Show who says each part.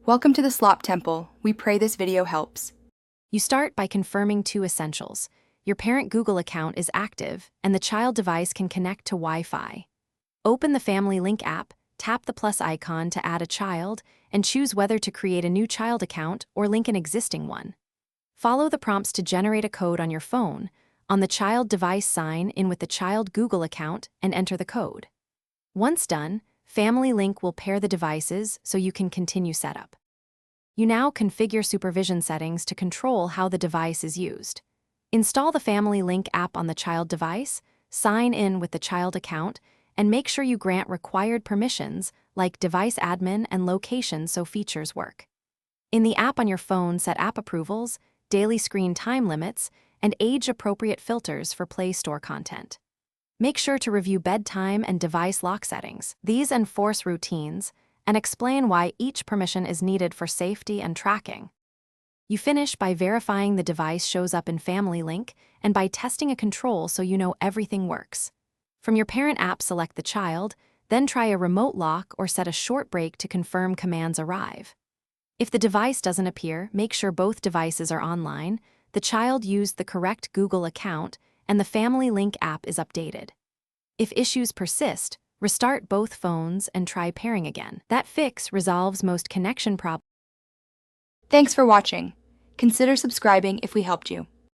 Speaker 1: Welcome to the Slop Temple. We pray this video helps.
Speaker 2: You start by confirming two essentials. Your parent Google account is active, and the child device can connect to Wi-Fi. Open the Family Link app, tap the plus icon to add a child, and choose whether to create a new child account or link an existing one. Follow the prompts to generate a code on your phone. On the child device, sign in with the child Google account and enter the code. Once done, Family Link will pair the devices so you can continue setup. You now configure supervision settings to control how the device is used. Install the Family Link app on the child device, sign in with the child account, and make sure you grant required permissions like device admin and location so features work. In the app on your phone, set app approvals, daily screen time limits, and age-appropriate filters for Play Store content. Make sure to review bedtime and device lock settings. These enforce routines and explain why each permission is needed for safety and tracking. You finish by verifying the device shows up in Family Link and by testing a control so you know everything works. From your parent app, select the child, then try a remote lock or set a short break to confirm commands arrive. If the device doesn't appear, make sure both devices are online, the child used the correct Google account, and the Family Link app is updated. If issues persist, restart both phones and try pairing again. That fix resolves most connection problems.
Speaker 1: Thanks for watching. Consider subscribing if we helped you.